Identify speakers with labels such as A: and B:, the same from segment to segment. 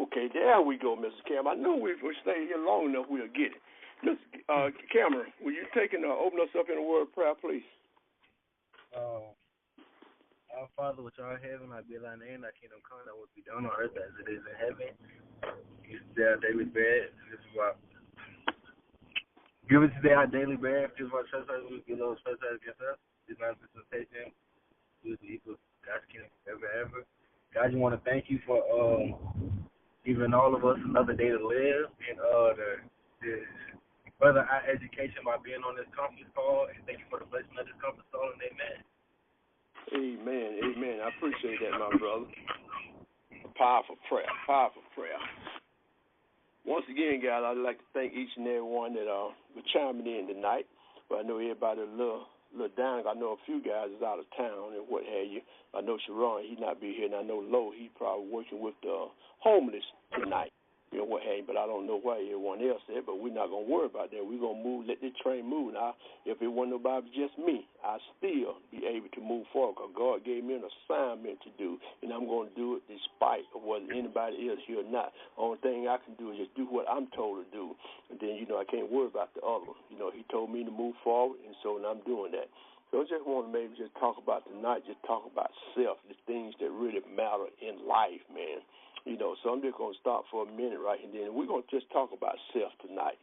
A: Okay, there we go, Mr. Cam. I know if we stay here long enough, we'll get it. Mr. Cameron, will you take and open us up in a word of prayer, please?
B: Our Father which art in heaven, I be thy name, thy kingdom come, thy will be done on earth as it is in heaven. Give us today our daily bread. Give us today our daily bread. Forgive us our trespasses, we forgive those trespasses against us. Do not put us into temptation. Do us evil. God's kingdom forever and ever. God, you want to thank you for giving all of us another day to live and to further our education by being on this conference call. And thank you for the blessing of this conference call. And amen.
A: Amen. Amen. I appreciate that, my brother. A powerful prayer. Powerful prayer. Once again, guys, I'd like to thank each and every one that were chiming in tonight. But I know everybody a little down. I know a few guys is out of town and what have you. I know Sharon, he not be here, and I know Lo, he probably working with the homeless tonight. You know what have you, but I don't know why everyone else said, but we're not going to worry about that. We're going to move, let the train move. Now, if it wasn't nobody, just me, I still be able to move forward because God gave me an assignment to do, and I'm going to do it despite of whether anybody else here or not. Only thing I can do is just do what I'm told to do, and then, I can't worry about the other. He told me to move forward, and so I'm doing that. So I just want to maybe just talk about tonight, just talk about self, the things that really matter in life, man. So I'm just going to stop for a minute, right, and then we're going to just talk about self tonight.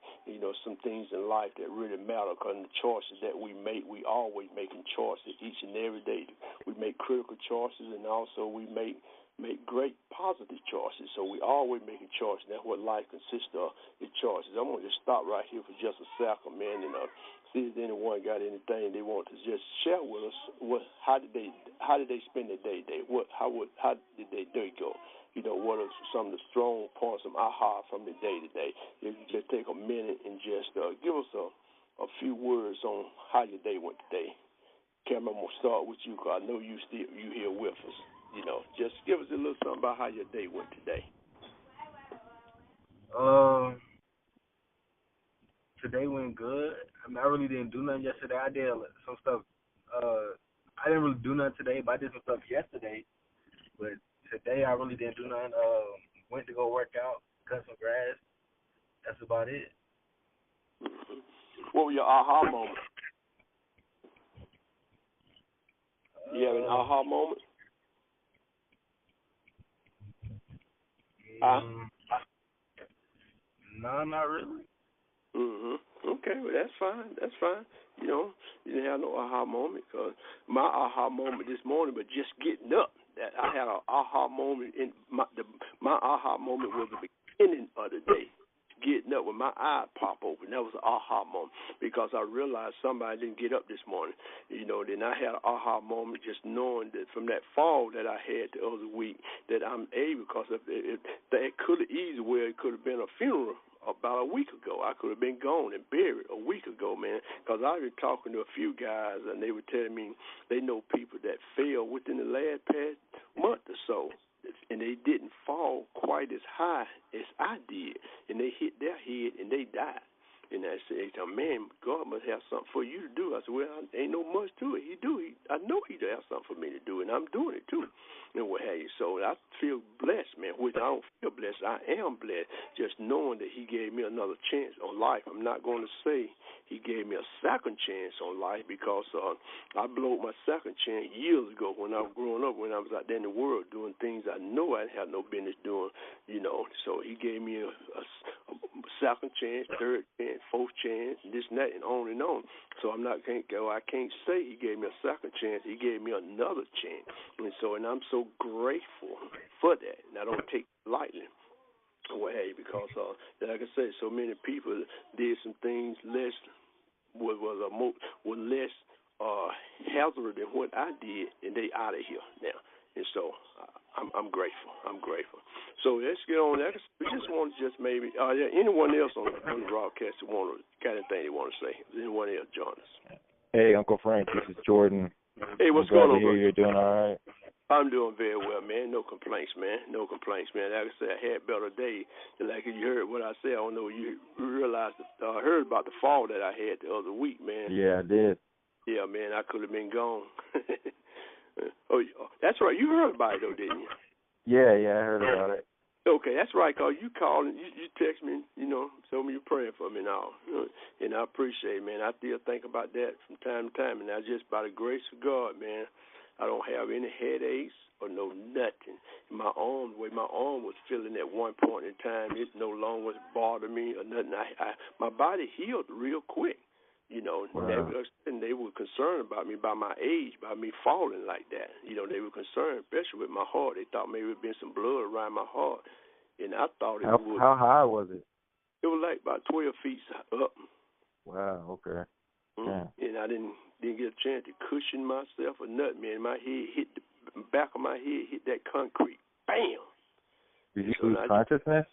A: Some things in life that really matter because the choices that we make, we always making choices each and every day. We make critical choices, and also we make great positive choices. So we always making choices. That's what life consists of, the choices. I'm going to just stop right here for just a second, man, and see if anyone got anything they want to just share with us. How did they spend their day today? How did their day go? What are some of the strong points, some aha from the day today? If you just take a minute and just give us a few words on how your day went today. Cameron, I'm going to start with you because I know you here with us. Just give us a little something about how your day went today.
B: Today went good. I really didn't do nothing yesterday. I did some stuff. I didn't really do nothing today, but I did some stuff yesterday. But today I really didn't do nothing. Went to go work out, cut some grass. That's about it.
A: Mm-hmm. What were your aha moments? You have an aha moment?
B: No, not really.
A: Okay, well, that's fine. That's fine. You didn't have no aha moment because my aha moment this morning, but just getting up, that I had an aha moment. My aha moment was the beginning of the day. Getting up when my eye popped open, that was an aha moment because I realized somebody didn't get up this morning. Then I had an aha moment just knowing that from that fall that I had the other week that I'm able because that could have easily it could have been a funeral about a week ago. I could have been gone and buried a week ago, man, because I've been talking to a few guys and they were telling me they know people that fell within the past month or so. And they didn't fall quite as high as I did. And they hit their head and they died. And I said, man, God must have something for you to do. I said, well, ain't no much to it. He do. I know he has something for me to do, and I'm doing it too. And what have you. So I feel blessed, man, which I don't feel blessed. I am blessed just knowing that he gave me another chance on life. I'm not going to say he gave me a second chance on life because I blew my second chance years ago when I was growing up, when I was out there in the world doing things I know I had no business doing, So he gave me a second chance, third chance, fourth chance, and this and that, and on and on. So I can't say he gave me a second chance. He gave me another chance. And I'm so grateful for that. And I don't take it lightly. Well, hey, because like I said, so many people did some things less less hazardous than what I did, and they out of here now. And so I'm grateful. I'm grateful. So let's get on that. We just want to maybe anyone else on the broadcast that got anything they want to say? Anyone else join us?
C: Hey, Uncle Frank, this is Jordan.
A: Hey, what's going on,
C: bro? You're doing all right.
A: I'm doing very well, man. No complaints, man. No complaints, man. Like I said, I had a better day. Like you heard what I said. I don't know you realized. Heard about the fall that I had the other week, man.
C: Yeah, I did.
A: Yeah, man. I could have been gone. Oh, that's right. You heard about it, though, didn't you?
C: Yeah, I heard about it.
A: Okay, That's right, 'cause you called and you text me, told me you're praying for me and all. And I appreciate it, man. I still think about that from time to time, and that's just by the grace of God, man. I don't have any headaches or no nothing. My arm, the way my arm was feeling at one point in time, it no longer was bothering me or nothing. My body healed real quick.
C: Wow.
A: And they were concerned about me, by my age, by me falling like that. They were concerned, especially with my heart. They thought maybe it had been some blood around my heart, and I thought it would.
C: How high was it?
A: It was like about 12 feet up.
C: Wow. Okay. Yeah.
A: And I didn't get a chance to cushion myself or nothing, man. My head hit the back of my head, hit that concrete. Bam!
C: Did you lose consciousness?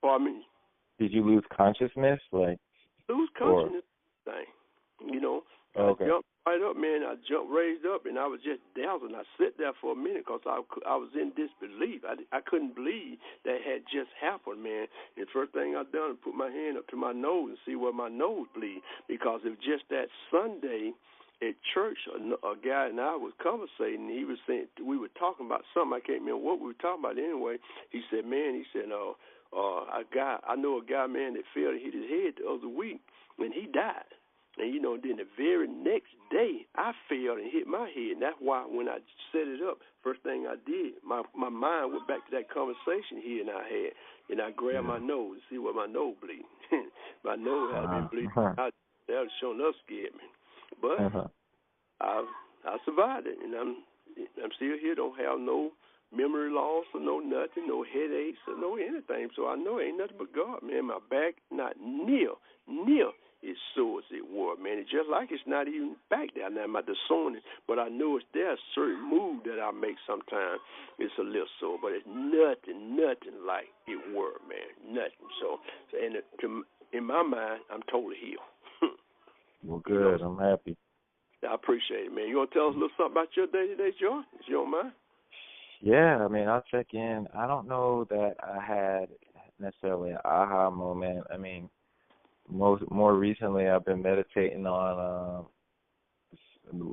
A: Pardon me?
C: Did you lose consciousness?
A: Lose consciousness thing.
C: Okay.
A: I jumped right up, man. I raised up, and I was just dazzled. I sat there for a minute because I was in disbelief. I couldn't believe that had just happened, man. And the first thing I done was put my hand up to my nose and see where my nose bleed, because it was just that Sunday at church, a guy and I was conversating. He was saying, we were talking about something. I can't remember what we were talking about anyway. He said, I know a guy, man, that fell and hit his head the other week, and he died. And, then the very next day, I fell and hit my head. And that's why when I set it up, first thing I did, my mind went back to that conversation he and I had, and I grabbed my nose to see where my nose bleed. My nose had been bleeding. That was sure enough scared me. But I survived it, and I'm still here. Don't have no memory loss or no nothing, no headaches or no anything. So I know it ain't nothing but God, man. My back not near as sore as it was, man. It's just like it's not even back there now. I'm at the soreness, but I know it's there. A certain move that I make sometimes, it's a little sore, but it's nothing like it were, man. Nothing. So in my mind, I'm totally healed.
C: Well, good. I'm happy.
A: I appreciate it, man. You want to tell us a little something about your day-to-day, Joy, if you don't mind?
C: Yeah, I'll check in. I don't know that I had necessarily an aha moment. More recently, I've been meditating on.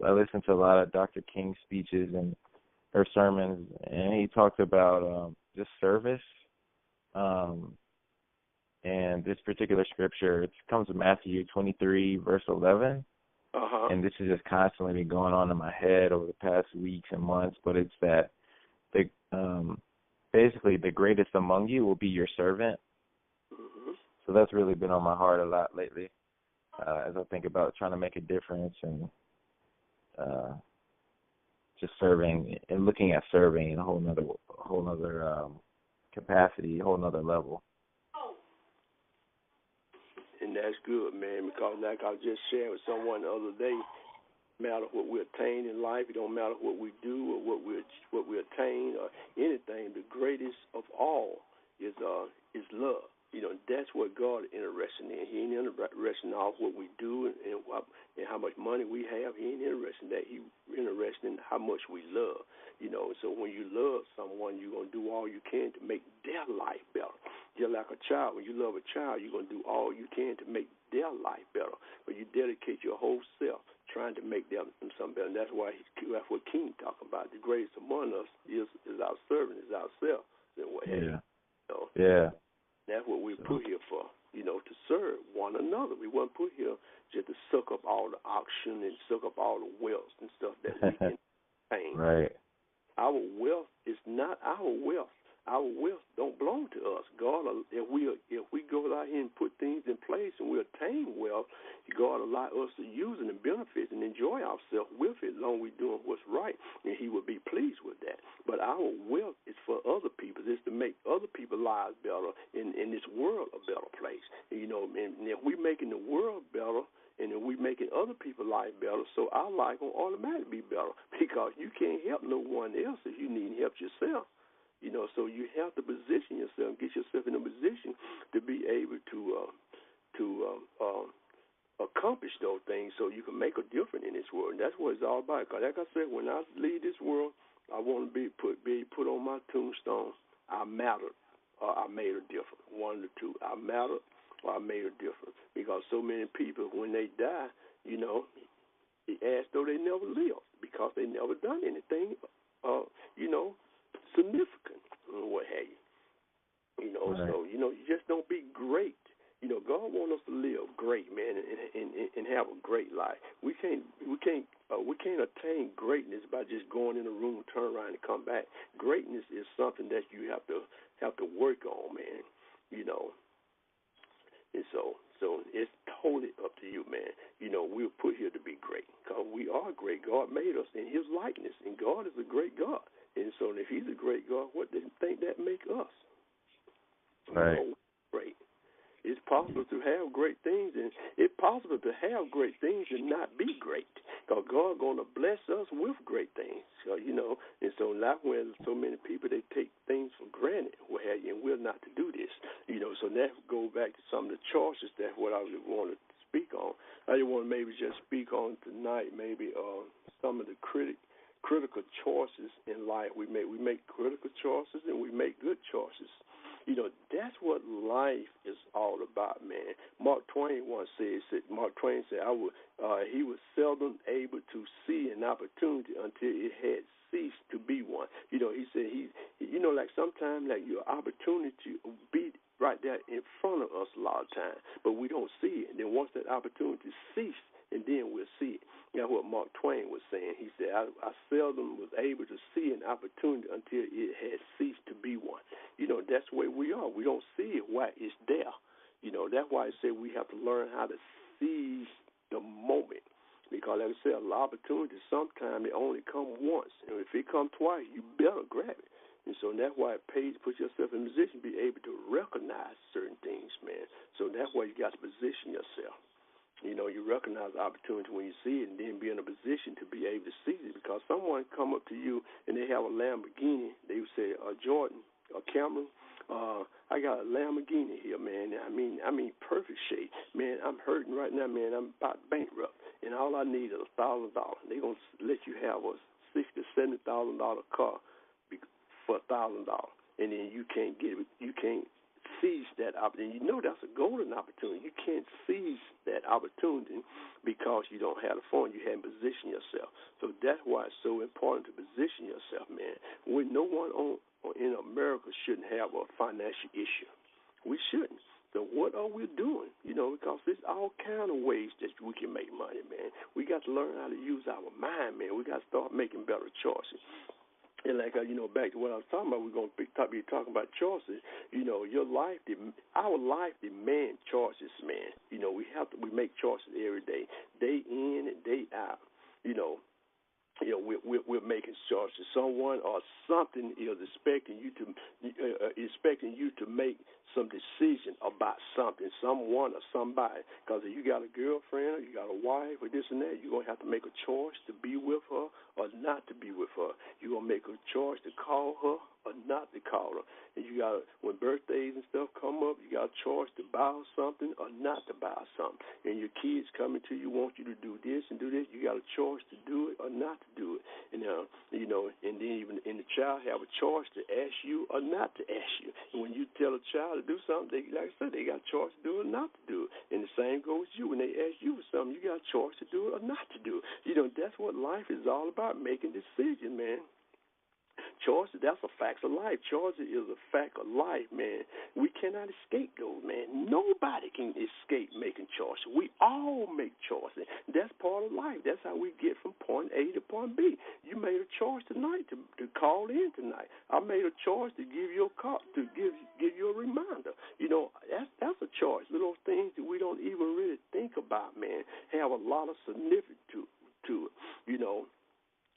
C: I listen to a lot of Dr. King's speeches and her sermons, and he talked about just service. And this particular scripture, it comes from Matthew 23, verse 11. And this has just constantly been going on in my head over the past weeks and months. But it's that basically the greatest among you will be your servant. So that's really been on my heart a lot lately, as I think about trying to make a difference and just serving and looking at serving in a whole nother capacity, a whole nother level.
A: And that's good, man, because like I was just sharing with someone the other day, no matter what we attain in life, it don't matter what we do or what we attain or anything, the greatest of all is love. That's what God is interested in. He ain't interested in all what we do and how much money we have. He ain't interested in that. He's interested in how much we love. So when you love someone, you're going to do all you can to make their life better. Just like a child, when you love a child, you're going to do all you can to make their life better. But you dedicate your whole self trying to make them something better. And that's what King talking about. The greatest among us is our servant, is ourselves.
C: Yeah.
A: That's what we're put here for, to serve one another. We weren't put here just to suck up all the oxygen and suck up all the wealth and stuff that we can obtain.
C: Right.
A: Our wealth is not our wealth. Our wealth don't belong to us. God, if we go out here and put things in place and we attain wealth, God allow us to use it and benefit and enjoy ourselves with it, as long as we're doing what's right, and He will be pleased with that. But our wealth is for other people. It's to make other people's lives better, in this world a better place. And if we're making the world better, and then we're making other people's life better, so our life will automatically be better, because you can't help no one else if you need help yourself. So you have to position yourself, get yourself in a position to be able to accomplish those things, so you can make a difference in this world. And that's what it's all about. Because like I said, when I leave this world, I want to be put on my tombstone, I mattered or I made a difference. One of the two. I mattered or I made a difference. Because so many people, when they die, it's as though they never lived, because they never done anything, significant or what have you.
C: Right.
A: So you just don't be great. God wants us to live great, man, and have a great life. We can't attain greatness by just going in a room, turn around, and come back. Greatness is something that you have to work on, man. And so it's totally up to you, man. We're put here to be great because we are great. God made us in His likeness, and God is a great God. And so if He's a great God, what do you think that make us?
C: Right.
A: Great. It's possible to have great things, and it's possible to have great things and not be great. Because God's going to bless us with great things. So, and so now when so many people, they take things for granted, and we're not to do this. So that goes back to some of the choices. That's what I really want to speak on. I just want to maybe just speak on tonight, maybe some of the critical choices in life we make. We make critical choices and we make good choices. That's what life is all about, man. Mark Twain once said, he was seldom able to see an opportunity until it had ceased to be one. He said like sometimes like your opportunity will be right there in front of us a lot of times, but we don't see it. And then once that opportunity ceases, and then we'll see it. That's what Mark Twain was saying. He said, I seldom was able to see an opportunity until it had ceased to be one. That's the way we are. We don't see it while it's there. That's why I say we have to learn how to seize the moment. Because, like I said, a lot of opportunities, sometimes they only come once. And if it comes twice, you better grab it. And so that's why it pays to put yourself in a position to be able to recognize certain things, man. So that's why you got to position yourself. You recognize the opportunity when you see it and then be in a position to be able to seize it. Because someone come up to you and they have a Lamborghini, they would say, Jordan or Cameron, I got a Lamborghini here, man. I mean, perfect shape. Man, I'm hurting right now, man. I'm about bankrupt. And all I need is $1,000. They're going to let you have a $60,000 to $70,000 car for $1,000. And then you can't get it. You can't seize that opportunity. That's a golden opportunity. You can't seize that opportunity because you don't have the phone. You haven't positioned yourself. So that's why it's so important to position yourself, man. No one in America shouldn't have a financial issue. We shouldn't. So what are we doing? Because there's all kind of ways that we can make money, man. We got to learn how to use our mind, man. We got to start making better choices. And like, back to what I was talking about, we're going to be talking about choices. Our life demands choices, man. We make choices every day in and day out. We're making choices. Someone or something is expecting you to make some decision about something, someone or somebody. Because if you got a girlfriend or you got a wife or this and that, you're going to have to make a choice to be with her or not to be with her. You're going to make a choice to call her or not to call her. And when birthdays and stuff come up, you got a choice to buy her something or not to buy her something. And your kids coming to you want you to do this and do this. You got a choice to do it or not to do it. And and then even the child have a choice to ask you or not to ask you. And when you tell a child to do something, like I said, they got a choice to do it or not to do it. And the same goes with you. When they ask you for something, you got a choice to do it or not to do it. That's what life is all about, making decisions, man. Choices, that's a fact of life. Choices is a fact of life, man. We cannot escape those, man. Nobody can escape making choices. We all make choices. That's part of life. That's how we get from point A to point B. You made a choice tonight to call in tonight. I made a choice to give you a call, to give you a reminder. That's a choice. Little things that we don't even really think about, man, have a lot of significance to it.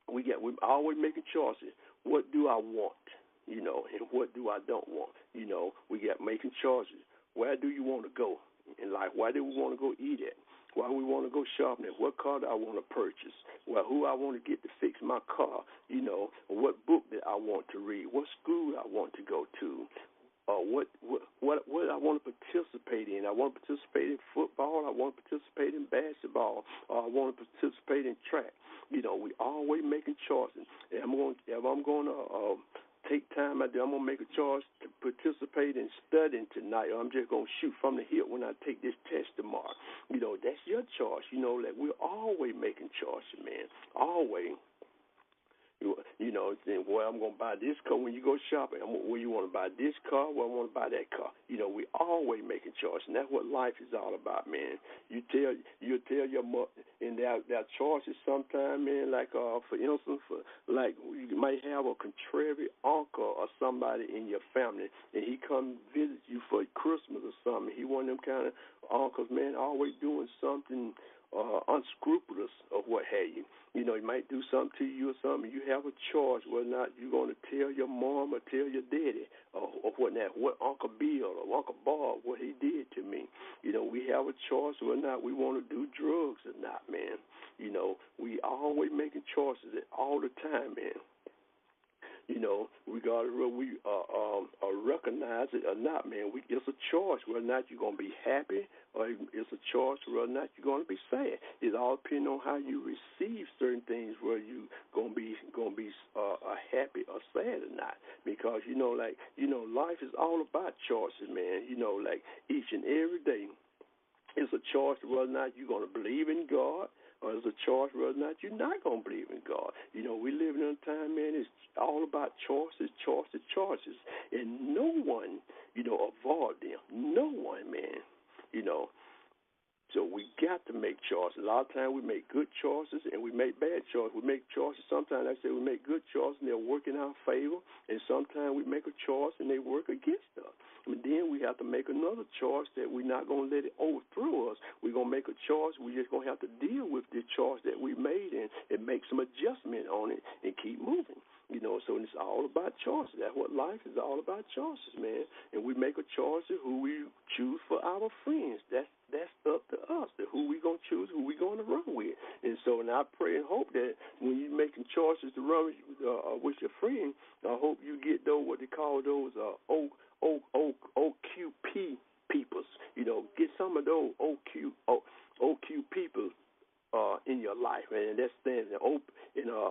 A: We're always making choices. What do I want? And what do I don't want? We got making choices. Where do you want to go in life? Where do we want to go eat at? Where do we want to go shopping at? What car do I want to purchase? Well, who I want to get to fix my car? What book that I want to read? What school I want to go to? What I want to participate in. I want to participate in football. I want to participate in basketball. I want to participate in track. We always making choices. If I'm going to take time out there, I'm going to make a choice to participate in studying tonight, or I'm just going to shoot from the hip when I take this test tomorrow. That's your choice. We're always making choices, man. Always. You know, saying, well, I'm going to buy this car when you go shopping. Well, you want to buy this car? Well, I want to buy that car. You know, we always making choices, and that's what life is all about, man. You tell your mother, and there are choices sometimes, man. Like for instance, like you might have a contrary uncle or somebody in your family, and he come visit you for Christmas or something. He one of them kind of uncles, man, always doing something unscrupulous or what have you. You know, he might do something to you or something. You have a choice whether or not you're going to tell your mom or tell your daddy or what Uncle Bill or Uncle Bob, what he did to me. You know, we have a choice whether or not we want to do drugs or not, man. You know, we always making choices all the time, man. You know, regardless of whether we recognize it or not, man, it's a choice whether or not you're going to be happy or it's a choice whether or not you're going to be sad. It all depends on how you receive certain things, whether you going to be happy or sad or not. Because, life is all about choices, man. You know, like each and every day, it's a choice whether or not you're going to believe in God, or it's a choice whether or not you're not going to believe in God. You know, we live in a time, man, it's all about choices, choices, choices. And no one, avoid them. No one, man, you know. So we got to make choices. A lot of times we make good choices and we make bad choices. We make choices. Sometimes, like I say, we make good choices and they're working in our favor. And sometimes we make a choice and they work against us. And then we have to make another choice that we're not going to let it overthrow us. We're going to make a choice. We're just going to have to deal with the choice that we made and make some adjustment on it and keep moving. You know, so it's all about choices. That's what life is all about, choices, man. And we make a choice of who we choose for our friends. That's up to us, who we going to choose, who we going to run with. And so, and I pray and hope that when you're making choices to run with your friend, I hope you get those, what they call those OQP peoples. You know, get some of those OQ people in your life, and that stands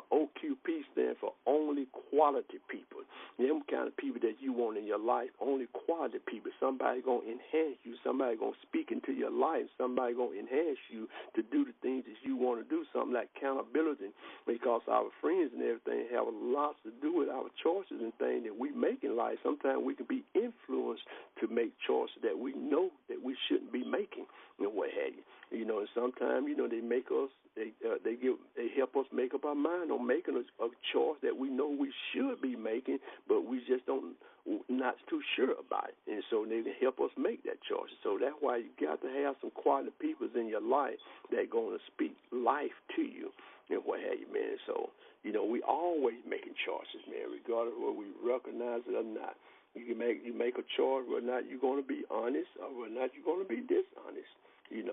A: OQP stands for only quality people. Them kind of people that you want in your life, only quality people. Somebody gonna enhance you. Somebody gonna speak into your life. Somebody gonna enhance you to do the things that you want to do. Something like accountability, because our friends and everything have a lot to do with our choices and things that we make in life. Sometimes we can be influenced to make choices that we know that we shouldn't be making, and what have you. You know, and sometimes, they make us, they help us make up our mind on making a choice that we know we should be making, but we just not too sure about it. And so they can help us make that choice. So that's why you got to have some quality people in your life that are going to speak life to you and what have you, man. So, we always making choices, man, regardless of whether we recognize it or not. You make a choice whether or not you're going to be honest or whether or not you're going to be dishonest. You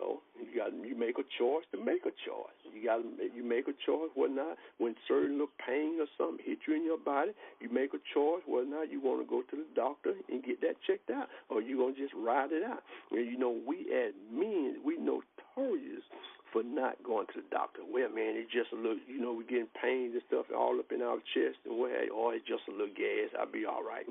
A: make a choice to make a choice. You make a choice whether or not when certain little pain or something hit you in your body, you make a choice whether or not you want to go to the doctor and get that checked out, or you gonna just ride it out. And we as men, we notorious for not going to the doctor. Well, man, it's just a little, we're getting pains and stuff all up in our chest, and it's just a little gas, I'll be all right.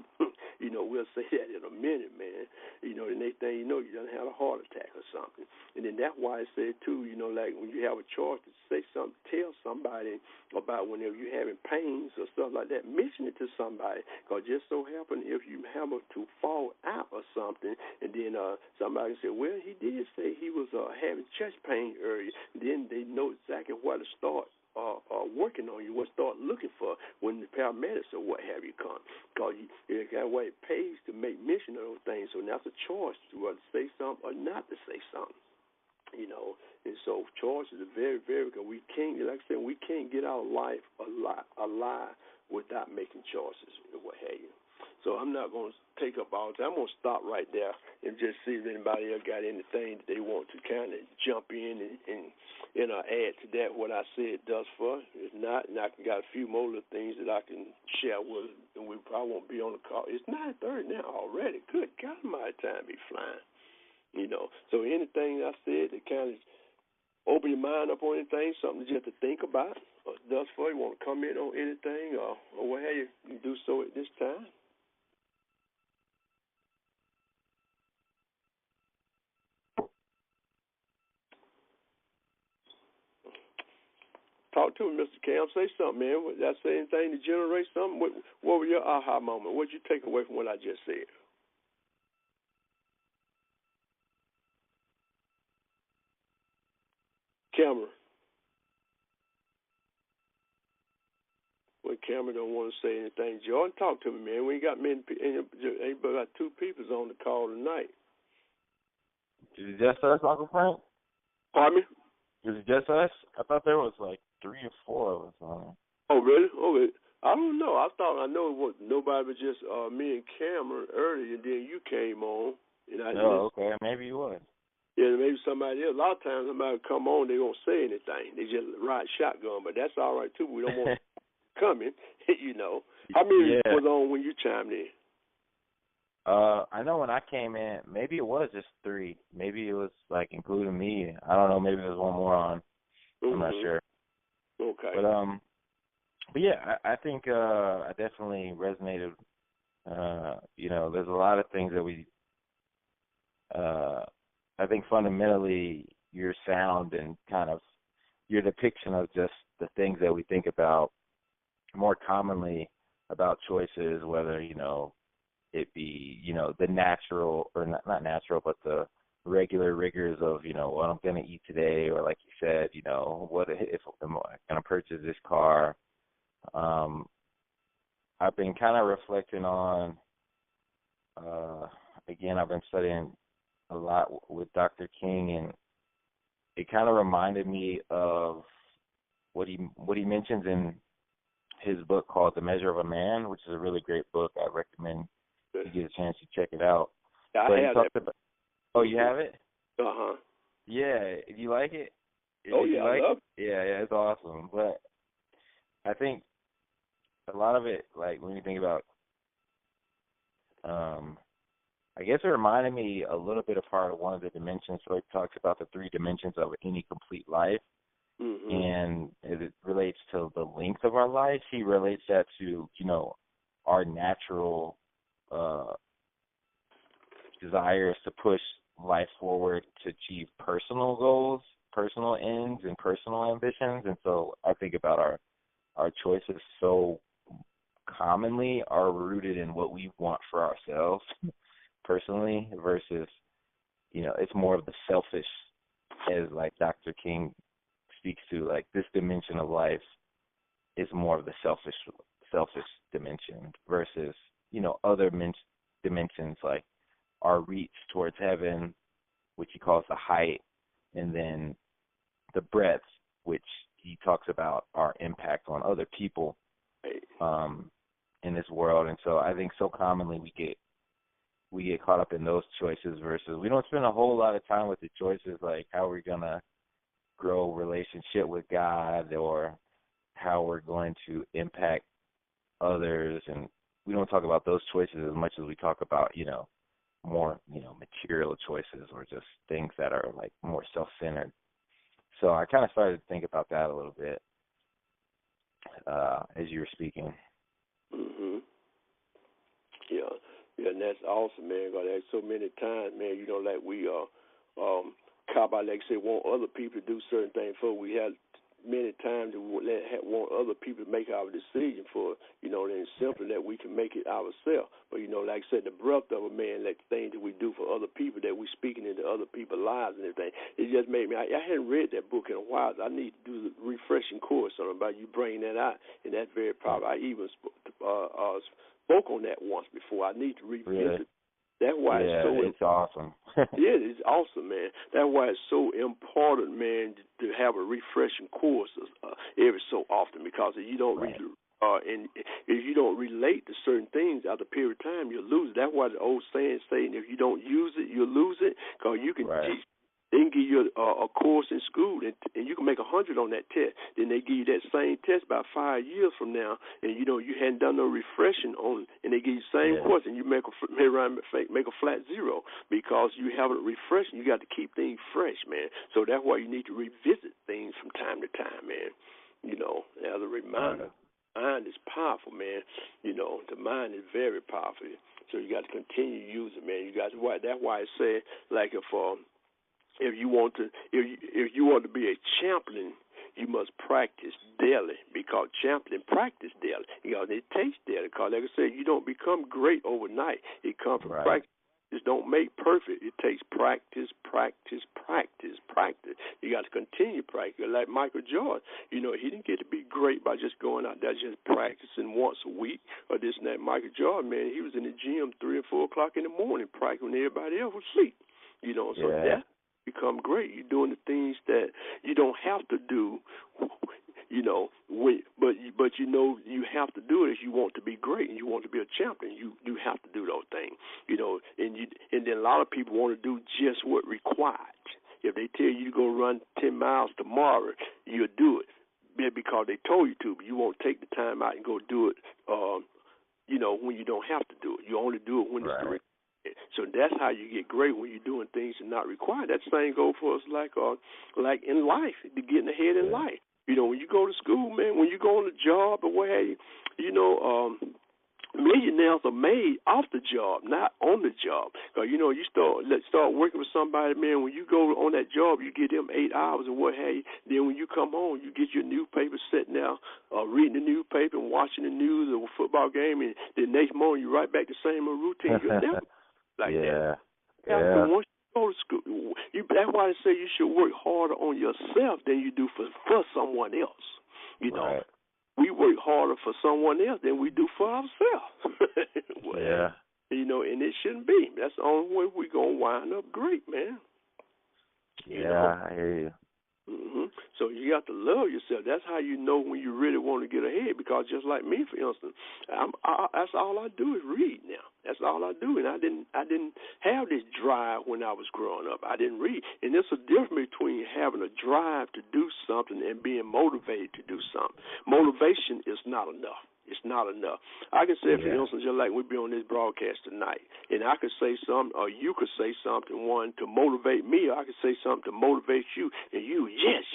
A: We'll say that in a minute, man. The next thing you know, you done had a heart attack or something. And then that's why I said, too, like when you have a choice to say something, tell somebody about whenever you're having pains or stuff like that, mention it to somebody. Because just so happen if you happen to fall out or something, and then somebody say, well, he did say he was having chest pain earlier, then they know exactly where to start working on you, what start looking for when the paramedics or what have you come. Because that way it pays to make mention of those things. So now it's a choice to whether to say something or not to say something. And so choices are very, very good. We can't, like I said, we can't get our life alive without making choices and what have you. So I'm not going to take up all the time. I'm going to stop right there and just see if anybody else got anything that they want to kind of jump in and add to that what I said thus far. If not, and I got a few more little things that I can share with them, and we probably won't be on the call. It's 9:30 now already. Good God, my time be flying. So anything I said that kind of open your mind up on anything, something just to think about. Thus far, you want to comment on anything or what have you, you do so at this time. Talk to me, Mr. Cam. Say something, man. Did I say anything to generate something? What was your aha moment? What did you take away from what I just said? Cameron. When Cameron don't want to say anything, Jordan, talk to me, man. We ain't got many, ain't but about 2 people on the call tonight.
C: Is it just us, Uncle Frank?
A: Pardon me?
C: Is it just us? I thought there was like 3 or 4 of us on it.
A: Oh, really? Okay. I don't know. I know it was nobody but just me and Cameron earlier, and then you came on. And
C: okay. Maybe you would.
A: Yeah, maybe somebody else. A lot of times somebody come on, they don't say anything. They just ride shotgun, but that's all right, too. We don't want coming, you know. How many was on when you chimed in?
C: I know when I came in, maybe it was just 3. Maybe it was like including me. I don't know. Maybe there was one more on. I'm not sure.
A: Okay.
C: But yeah, I think I definitely resonated. You know, there's a lot of things that we. I think fundamentally your sound and kind of your depiction of just the things that we think about more commonly about choices, whether, you know, it be, you know, the natural or not natural, but the regular rigors of, you know, what I'm going to eat today, or like you said, you know, what if I'm going to purchase this car. I've been kind of reflecting on, again, I've been studying a lot with Dr. King, and it kind of reminded me of what he mentions in his book called The Measure of a Man, which is a really great book. I recommend you get a chance to check it out.
A: Yeah, I have it.
C: Oh, you have it?
A: Uh-huh.
C: Yeah. Do you like it?
A: Oh, yeah, I love it.
C: Yeah, it's awesome. But I think a lot of it, like when you think about, I guess it reminded me a little bit of part of one of the dimensions. So it talks about the 3 dimensions of any complete life.
A: Mm-hmm.
C: And it relates to the length of our life. He relates that to, you know, our natural desires to push life forward to achieve personal goals, personal ends, and personal ambitions. And so I think about our choices so commonly are rooted in what we want for ourselves personally versus, you know, it's more of the selfish, as like Dr. King speaks to, like this dimension of life is more of the selfish dimension versus, you know, other dimensions like our reach towards heaven, which he calls the height, and then the breadth, which he talks about our impact on other people in this world. And so I think so commonly we get caught up in those choices versus we don't spend a whole lot of time with the choices like how we're gonna grow relationship with God or how we're going to impact others, and we don't talk about those choices as much as we talk about, you know, more, you know, material choices or just things that are like more self-centered. So I kind of started to think about that a little bit as you were speaking.
A: Mhm. Yeah, and that's awesome, man. Because there's so many times, man, you know, like we cop out, like say, want other people to do certain things for. We have many times that we want other people to make our decision for, you know, and it's simply that we can make it ourselves. But, you know, like I said, the breadth of a man, like the things that we do for other people, that we speaking into other people's lives and everything, it just made me, I hadn't read that book in a while. I need to do the refreshing course on about you bringing that out, and that's very powerful. I even spoke on that once before. I need to revisit.
C: Really?
A: That's why
C: it's awesome.
A: Yeah, it's awesome, man. That's why it's so important, man, to have a refreshing course every so often, because if you don't and if you don't relate to certain things after a period of time, you'll lose it. That's why the old saying if you don't use it, you'll lose it, because you can teach. They can give you a course in school, and you can make 100 on that test. Then they give you that same test about 5 years from now, and you know you hadn't done no refreshing on it, and they give you the same course, and you make a flat 0 because you haven't refreshed. You got to keep things fresh, man. So that's why you need to revisit things from time to time, man. You know, as a reminder. Mind is powerful, man. You know, the mind is very powerful. So you got to continue to use it, man. You got to. That's why I say, like, if you want to be a champion, you must practice daily, because champion practice daily. It takes daily, because like I said, you don't become great overnight. It comes from practice. Just don't make perfect. It takes practice, practice, practice, practice. You got to continue practice. Like Michael Jordan, he didn't get to be great by just going out there just practicing once a week or this and that. Michael Jordan, man, he was in the gym 3 or 4 o'clock in the morning practicing when everybody else was asleep. So that become great. You're doing the things that you don't have to do. But you have to do it if you want to be great and you want to be a champion. You have to do those things, and then a lot of people want to do just what required. If they tell you to go run 10 miles tomorrow, you'll do it because they told you to, but you won't take the time out and go do it, when you don't have to do it. You only do it when it's required. So that's how you get great, when you're doing things that are not required. That same goes for us like in life, to getting ahead in life. When you go to school, man, when you go on a job or what have you, millionaires are made off the job, not on the job. Because, you start working with somebody, man, when you go on that job, you get them 8 hours and what have you. Then when you come home, you get your newspaper sitting there, reading the newspaper and watching the news or a football game, and the next morning you're right back to the same routine. You're never like that. Yeah. Once you go to school, that's why they say you should work harder on yourself than you do for someone else. We work harder for someone else than we do for ourselves. And it shouldn't be. That's the only way we're going to wind up great, man.
C: I hear you.
A: So you got to love yourself. That's how you know when you really want to get ahead. Because just like me, for instance, that's all I do is read now. That's all I do. And I didn't have this drive when I was growing up. I didn't read. And there's a difference between having a drive to do something and being motivated to do something. Motivation is not enough. It's not enough. I can say, for instance, just like we be on this broadcast tonight, and I could say something, or you could say something, one, to motivate me, or I could say something to motivate you, and you, yes,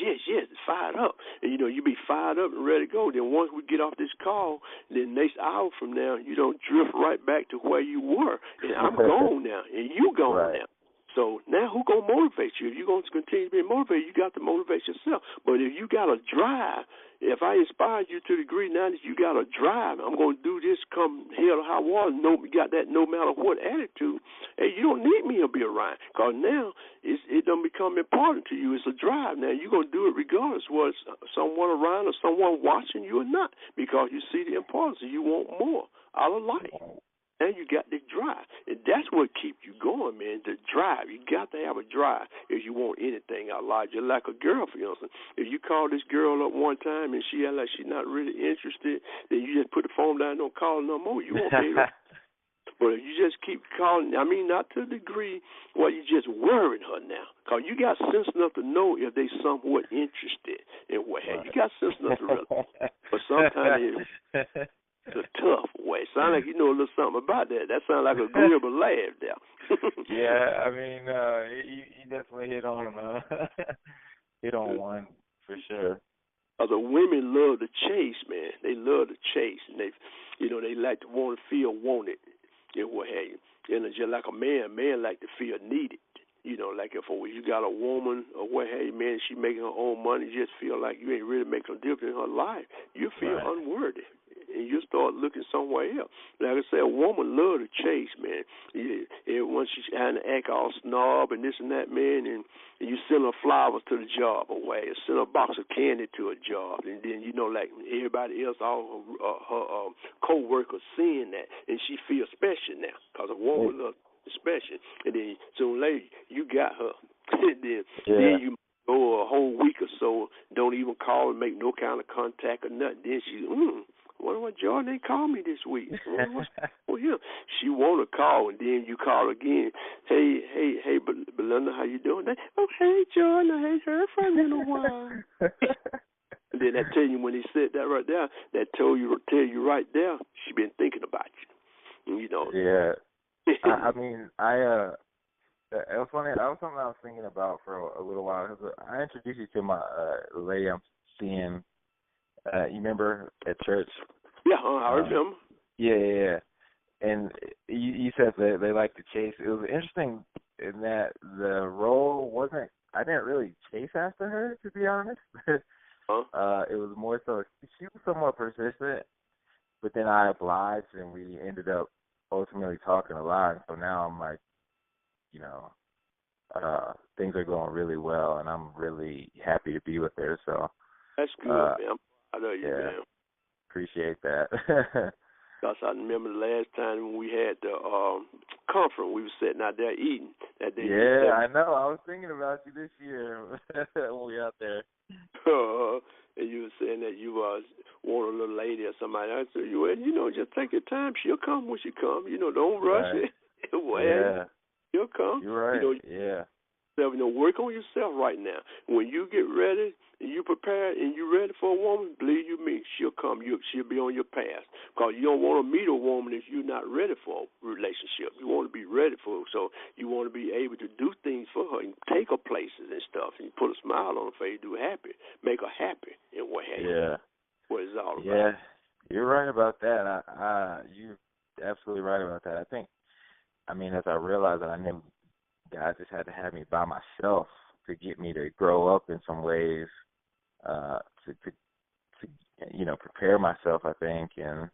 A: fired up. And, you be fired up and ready to go. Then once we get off this call, then next hour from now, you don't drift right back to where you were. And I'm gone now, and you gone now. So now who going to motivate you? If you're going to continue to be motivated, you got to motivate yourself. But if you got a drive, if I inspired you to the degree now that you got a drive, I'm going to do this come hell or high water, got that no matter what attitude, hey, you don't need me to be around. Because now it don't become important to you. It's a drive. Now you're going to do it regardless whether it's someone around or someone watching you or not, because you see the importance and you want more out of life. And you got the drive. And that's what keeps you going, man, the drive. You got to have a drive if you want anything out of life. Just like a girl, for instance. If you call this girl up one time and she act like she's not really interested, then you just put the phone down and don't call her no more. You won't be able to. But if you just keep calling, not to the degree where you just worrying her now. Because you got sense enough to know if they somewhat interested in what have you. got sense enough to realize. But sometimes it's a tough way. Sound like you know a little something about that. That sounds like a agreeable laugh there.
C: You definitely hit on one for sure.
A: The women love to chase, man. They love to chase, and they like to want to feel wanted, and what have you. And just like a man like to feel needed. Like if you got a woman or what have you, man, she making her own money, you just feel like you ain't really making a difference in her life. You feel unworthy. And you start looking somewhere else. Like I said, a woman love to chase, man. Once she's trying to act all snob and this and that, man, and you send her flowers to the job away, or send her a box of candy to a job, and then, like everybody else, all her co-workers seeing that, and she feels special now, because a woman loves special. And then soon later, you got her. And then you go a whole week or so, don't even call and make no kind of contact or nothing. Then she, wonder what Jordan ain't called me this week. She want to call, and then you call again. Hey, Belinda, how you doing? Hey, Jordan, I ain't heard from you in a while. And then that tell you when he said that right there, that tell you right there, she been thinking about you.
C: Yeah. It was funny. That was something I was thinking about for a little while. Cause I introduced you to my lady I'm seeing. You remember at church?
A: Yeah, I remember.
C: Yeah. And you said that they like to chase. It was interesting in that the role wasn't. I didn't really chase after her, to be honest. It was more so she was somewhat persistent, but then I obliged, and we ended up ultimately talking a lot. And so now I'm like, you know, things are going really well, and I'm really happy to be with her. So
A: that's good, man. I know you,
C: yeah,
A: man.
C: Appreciate that.
A: Because I remember the last time when we had the conference, we were sitting out there eating that day.
C: Yeah, I know. I was thinking about you this year when we out there.
A: And you were saying that you want a little lady or somebody. I said, just take your time. She'll come when she come. Don't rush it.
C: Yeah.
A: She'll come.
C: You're right. Yeah.
A: Work on yourself right now. When you get ready and you prepare and you ready for a woman, believe you me, she'll come. She'll be on your path. Because you don't want to meet a woman if you're not ready for a relationship. You want to be ready for her. So you want to be able to do things for her and take her places and stuff and put a smile on her face, do happy, make her happy and what have you.
C: Yeah.
A: What it's all about.
C: Yeah. You're right about that. You're absolutely right about that. As I realized that I knew God just had to have me by myself to get me to grow up in some ways, to prepare myself, I think. And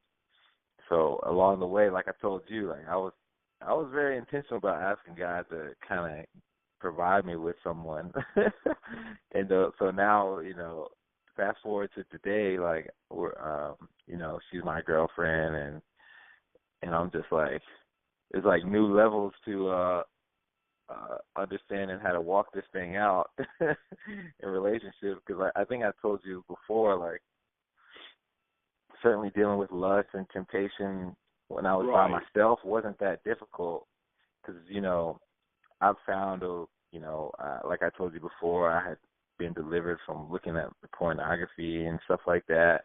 C: so along the way, like I told you, like I was very intentional about asking God to kind of provide me with someone. And so now, fast forward to today, like we're, she's my girlfriend, and I'm just like, it's like new levels to understanding how to walk this thing out in relationships. Because I think I told you before, like certainly dealing with lust and temptation when I was by myself wasn't that difficult. Because I've found, like I told you before, I had been delivered from looking at the pornography and stuff like that,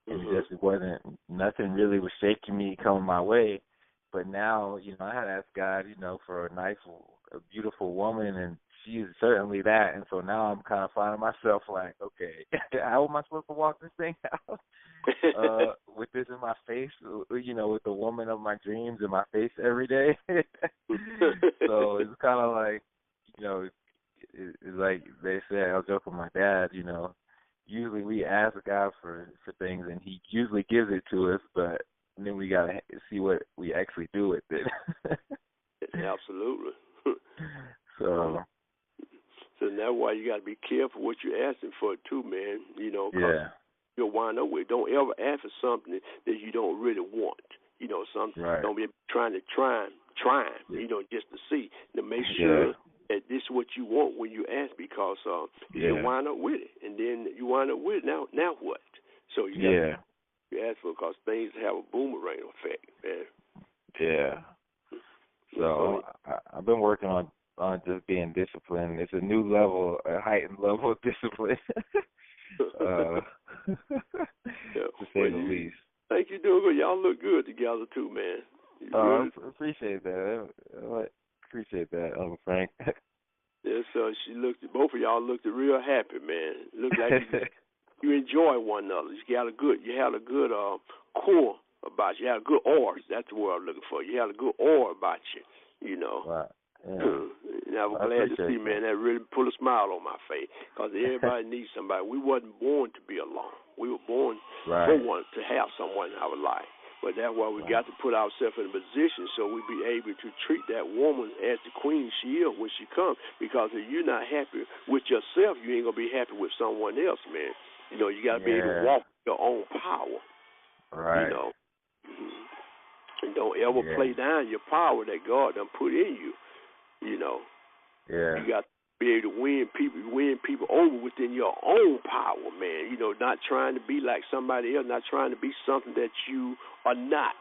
C: and it just wasn't, nothing really was shaking me coming my way. But now, I had asked God, for a beautiful woman, and she is certainly that. And so now I'm kind of finding myself like, okay, how am I supposed to walk this thing out with this in my face, with the woman of my dreams in my face every day? So it's kind of like, it's like they say, I was joking with my dad, usually we ask God for things, and he usually gives it to us, but then we got to see what we actually do with it.
A: Absolutely.
C: So
A: that's why you got to be careful what you're asking for, too, man.
C: Yeah.
A: You'll wind up with, don't ever ask for something that you don't really want. Something don't be trying, just to see, to make sure that this is what you want when you ask, because you'll wind up with it. And then you wind up with it, now what? So you got to ask for it, because things have a boomerang effect, man.
C: Yeah. So I've been working on just being disciplined. It's a new level, a heightened level of discipline, to say the least.
A: I think you're doing good. Y'all look good together too, man.
C: I appreciate that. Appreciate that, Uncle Frank.
A: Yeah, so both of y'all looked real happy, man. Looked like you enjoy one another. You had a good core about you. You had a good aura. That's the word I'm looking for. You had a good aura about you,
C: Wow. Yeah.
A: And I was glad to see, man, that really put a smile on my face, because everybody needs somebody. We wasn't born to be alone. We were born to have someone in our life. But that's why we got to put ourselves in a position so we be able to treat that woman as the queen she is when she comes. Because if you're not happy with yourself, you ain't going to be happy with someone else, man. You got to be able to walk your own power.
C: Right.
A: And don't ever play down your power that God done put in you.
C: Yeah.
A: You got to be able to win people over within your own power, man. Not trying to be like somebody else, not trying to be something that you are not.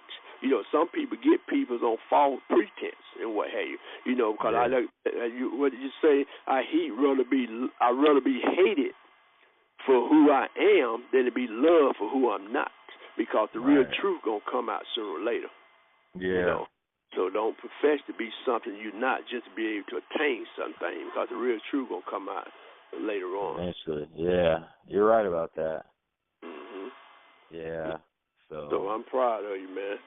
A: Some people get people on false pretense and what have you. Because I like, what did you say? I'd rather be hated for who I am than to be loved for who I'm not. Because the real truth gonna come out sooner or later.
C: Yeah.
A: So don't profess to be something you're not just to be able to attain something, because the real truth gonna come out later on.
C: Eventually, yeah, you're right about that. Yeah.
A: So I'm proud of you, man.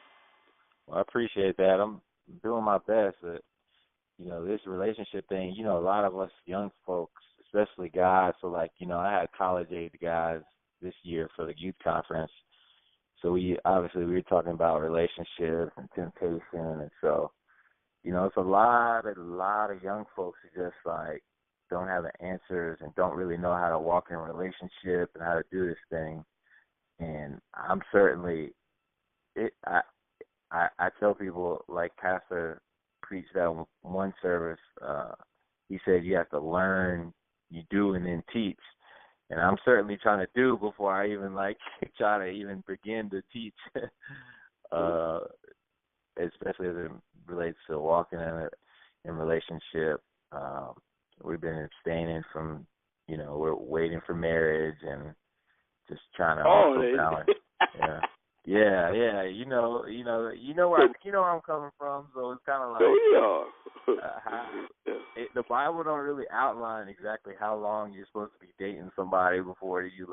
C: Well, I appreciate that. I'm doing my best, but this relationship thing. A lot of us young folks, especially guys. So like, I had college age guys this year for the youth conference. So we were talking about relationships and temptation, and so it's a lot of young folks who just like don't have the answers and don't really know how to walk in a relationship and how to do this thing. And I'm certainly I tell people, like Pastor preached that one service. He said you have to learn, you do, and then teach. And I'm certainly trying to do before I even try to even begin to teach, especially as it relates to walking in relationship. We've been abstaining from, we're waiting for marriage and just trying to also balance. Yeah. You know where I'm coming from. So it's kind of like the Bible don't really outline exactly how long you're supposed to be dating somebody before you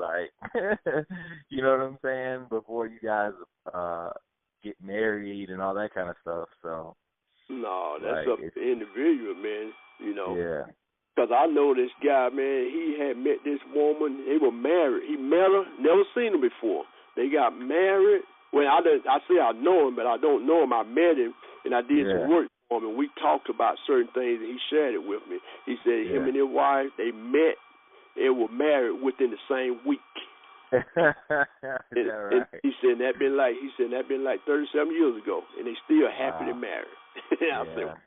C: you know what I'm saying? Before you guys get married and all that kind of stuff. So
A: no, that's up to the individual, man.
C: Yeah.
A: Because I know this guy, man. He had met this woman. They were married. He met her. Never seen her before. They got married. Well, I say I know him, but I don't know him. I met him, and I did some work for him, and we talked about certain things, and he shared it with me. He said him and his wife, they met and were married within the same week.
C: Is that right?
A: And he said that been like 37 years ago, and they still happily married. I said,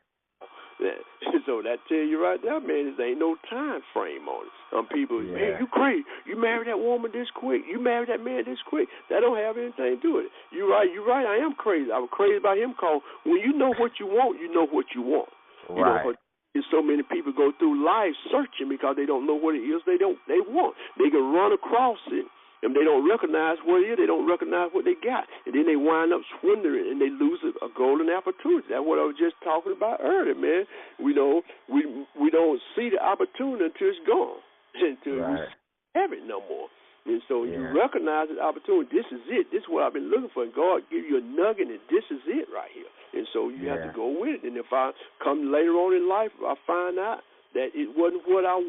A: so that tell you right there, man, there ain't no time frame on it. Some people, man, you crazy. You married that woman this quick. You married that man this quick. That don't have anything to do with it. You're right. I am crazy. I was crazy about him because when you know what you want, you know what you want.
C: Right.
A: So many people go through life searching because they don't know what it is they want. They can run across it. And they don't recognize what it is. They don't recognize what they got. And then they wind up swindling, and they lose a golden opportunity. That's what I was just talking about earlier, man. We don't see the opportunity until it's gone, until we have it no more. And so you recognize the opportunity. This is it. This is what I've been looking for. And God give you a nugget, and this is it right here. And so you have to go with it. And if I come later on in life, I find out that it wasn't what I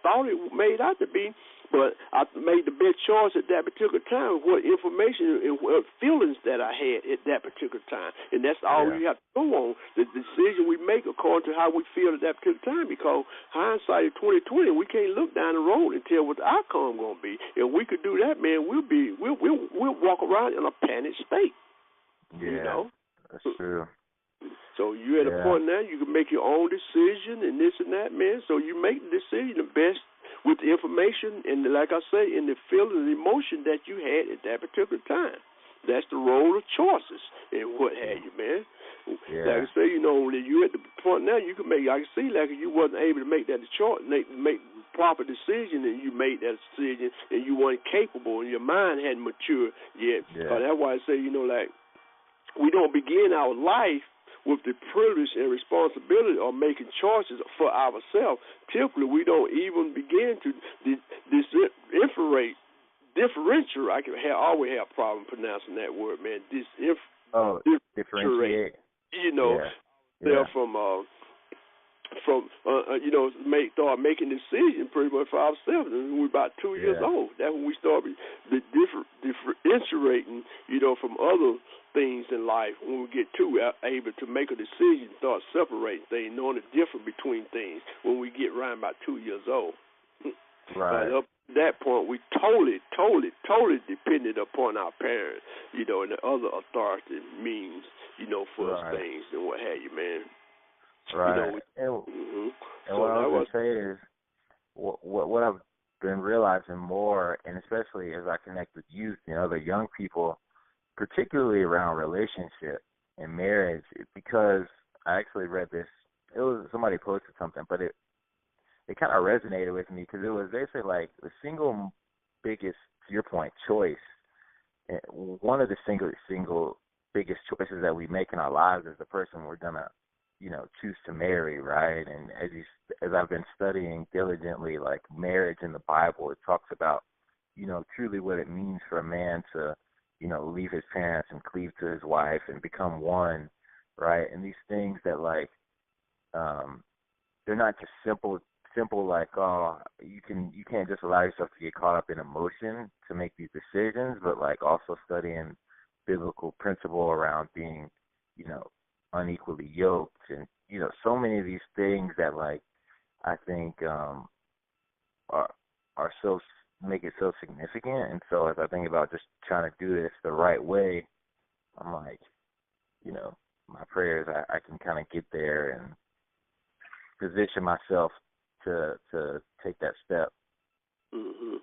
A: thought it made out to be, but I made the best choice at that particular time, what information and what feelings that I had at that particular time. And that's all you have to go on, the decision we make according to how we feel at that particular time, because hindsight is 20/20. We can't look down the road and tell what the outcome going to be. If we could do that, man, we'll walk around in a panic state.
C: Yeah, that's true.
A: So you're at a point now you can make your own decision and this and that, man. So you make the decision the best with the information and, like I say, in the feeling and emotion that you had at that particular time. That's the role of choices and what have you, man.
C: Yeah.
A: Like I say, when you're at the point now you can make, I can see like if you wasn't able to make that choice, make proper decision, and you made that decision and you weren't capable and your mind hadn't matured yet. That's why I say, like, we don't begin our life with the privilege and responsibility of making choices for ourselves. Typically, we don't even begin to differentiate. I always have a problem pronouncing that word, man.
C: Differentiate.
A: Start making decisions pretty much for ourselves. And we're about 2 years old. That's when we start differentiating, from other things in life. When we get able to make a decision, start separating things, knowing the difference between things. When we get around about 2 years old,
C: right?
A: Up to that point, we totally depended upon our parents, and the other authority means, for us things and what have you, man.
C: Right. And what I was going to say is what I've been realizing more, and especially as I connect with youth and other young people, particularly around relationship and marriage, because I actually read this. It was somebody posted something, but it kind of resonated with me because it was basically like the single biggest, to your point, choice. One of the single biggest choices that we make in our lives is the person we're gonna choose to marry, right? And as I've been studying diligently, like marriage in the Bible, it talks about, truly what it means for a man to, leave his parents and cleave to his wife and become one, right? And these things that they're not just simple simple like, oh, you can't just allow yourself to get caught up in emotion to make these decisions, but like also studying biblical principle around being, unequally yoked, and so many of these things that like I think are so make it so significant. And so as I think about just trying to do this the right way, I'm like, my prayers, I can kind of get there and position myself to take that step.
A: Mm-hmm.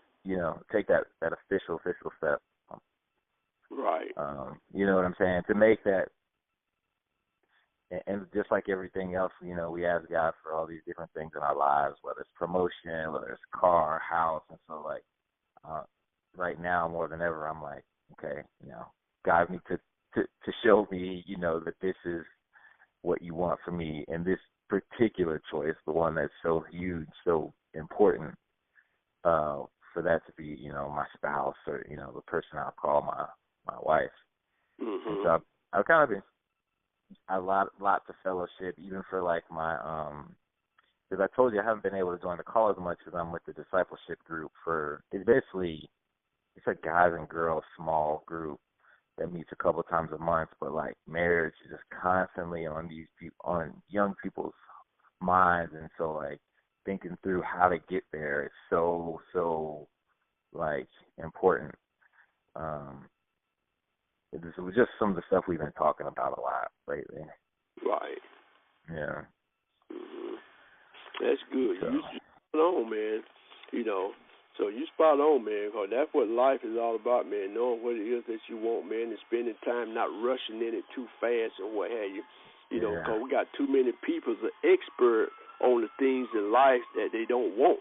C: Take that official step.
A: Right.
C: You know what I'm saying? To make that, and just like everything else, we ask God for all these different things in our lives, whether it's promotion, whether it's car, house, and so like right now more than ever, I'm like, okay, God need to show me, that this is what you want for me, and this particular choice, the one that's so huge, so important, for that to be, my spouse or, the person I'll call my wife.
A: Mm-hmm.
C: And so I've kind of been lots of fellowship, even for like my, because I told you I haven't been able to join the call as much as I'm with the discipleship group it's a guys and girls small group that meets a couple times a month, but like marriage is just constantly on on young people's minds, and so like thinking through how to get there is so like important. It was just some of the stuff we've been talking about a lot lately.
A: Right.
C: Yeah.
A: Mm-hmm. That's good.
C: So.
A: You spot on, man. So you spot on, man, because that's what life is all about, man, knowing what it is that you want, man, and spending time not rushing in it too fast and what have you. Because we got too many people that's an expert on the things in life that they don't want,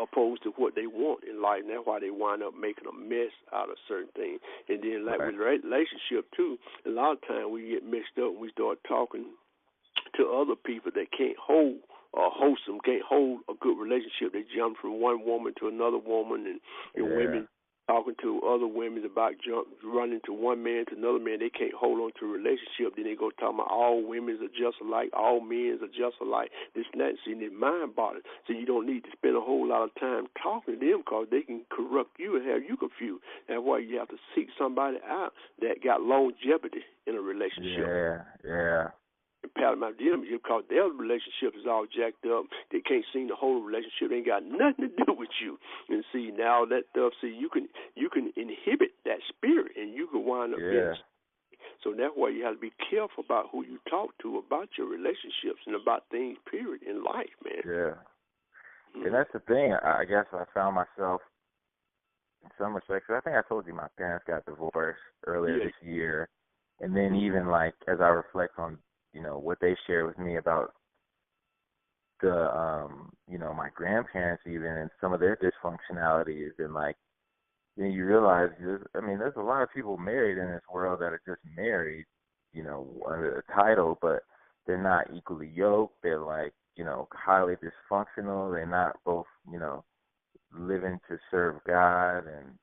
A: opposed to what they want in life. And that's why they wind up making a mess out of certain things. And then like with relationship, too, a lot of times we get mixed up and we start talking to other people that can't hold wholesome, can't hold a good relationship. They jump from one woman to another woman, and women talking to other women about running to one man to another man. They can't hold on to a relationship. Then they go talking about all women are just alike, all men are just alike, this and that. See, their mind bothers. So you don't need to spend a whole lot of time talking to them because they can corrupt you and have you confused. That's why you have to seek somebody out that got longevity in a relationship.
C: Yeah.
A: And pat them out because their relationship is all jacked up. They can't seem to hold a relationship. They ain't got nothing to do with you. And see, now that stuff, you can inhibit that spirit, and you can wind up being. So that's why you have to be careful about who you talk to about your relationships and about things, period, in life, man.
C: Yeah. Mm-hmm. And that's the thing. I guess I found myself in some respects. I think I told you my parents got divorced earlier this year, and then even like as I reflect on what they shared with me about the, my grandparents even and some of their dysfunctionalities, and like, then you realize, there's a lot of people married in this world that are just married, under a title, but they're not equally yoked. They're like, highly dysfunctional. They're not both, living to serve God and,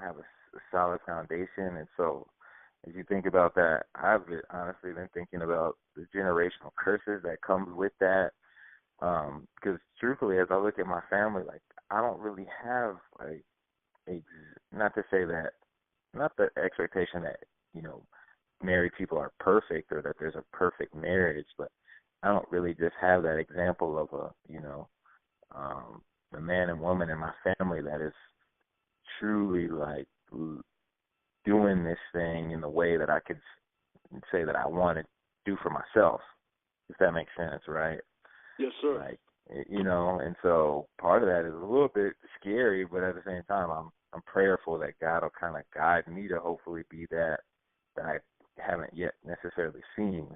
C: have a solid foundation. And so, as you think about that, I've honestly been thinking about the generational curses that comes with that. Because truthfully, as I look at my family, like I don't really have like not to say that, not the expectation that married people are perfect or that there's a perfect marriage, but I don't really just have that example of a man and woman in my family that is truly like doing this thing in the way that I could say that I want to do for myself, if that makes sense, right?
A: Yes, sir.
C: Like, and so part of that is a little bit scary, but at the same time, I'm prayerful that God will kind of guide me to hopefully be that I haven't yet necessarily seen.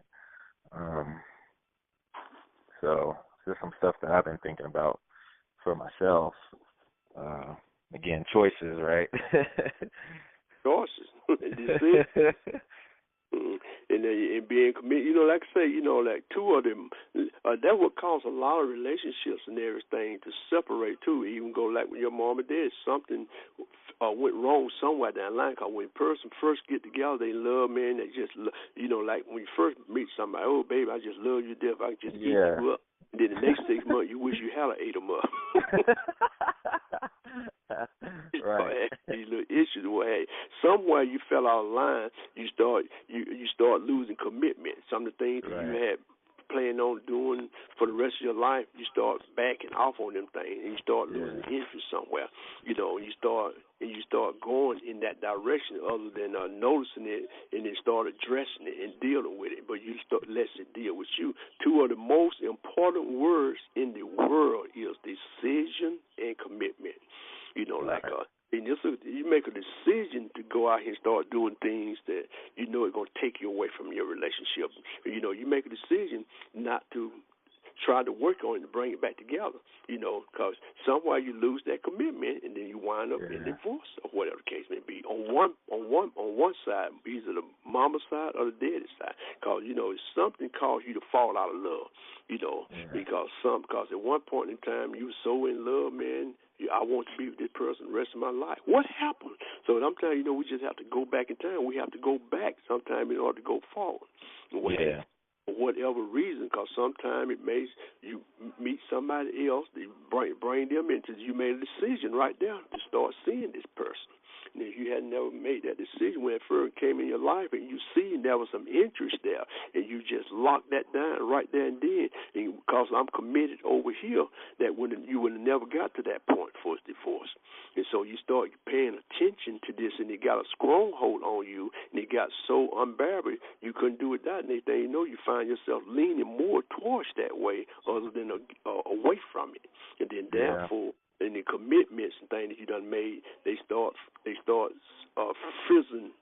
C: So there's some stuff that I've been thinking about for myself. Again, choices, right?
A: Choices. And being committed, like I say, like two of them, that would cause a lot of relationships and everything to separate too. Even go like when your mom and dad, something went wrong somewhere down the line. Because when a person first get together, they love, man. They just, like when you first meet somebody, oh baby, I just love you to death. I can just eat you up. And then the next 6 months, you wish you had ate them up.
C: Right.
A: These little issues. Well, hey, somewhere you fell out of line. You start losing commitment. Some of the things that you had planned on doing for the rest of your life, you start backing off on them things, and you start losing interest somewhere. And you start going in that direction other than noticing it, and then start addressing it and dealing with it. But you start lets it deal with you. Two of the most important words in the world is decision and commitment. And you make a decision to go out here and start doing things that you know are going to take you away from your relationship. You make a decision not to try to work on it to bring it back together, because somewhere you lose that commitment and then you wind up in divorce or whatever the case may be. On one side, either the mama side or the daddy side, because something caused you to fall out of love, because at one point in time you were so in love, man. I want to be with this person the rest of my life. What happened? So I'm telling you, we just have to go back in time. We have to go back sometime in order to go forward. For whatever reason, because sometimes it makes you meet somebody else, they bring them into you made a decision right there to start seeing this person. And if you had never made that decision when it first came in your life and you see there was some interest there and you just locked that down right there and then, and because I'm committed over here, that you would have never got to that point for divorce. And so you start paying attention to this, and it got a stronghold on you, and it got so unbearable you couldn't do it that. And next thing you know, you find yourself leaning more towards that way other than away from it. And then therefore, and the commitments and things that you done made, they start fizzling,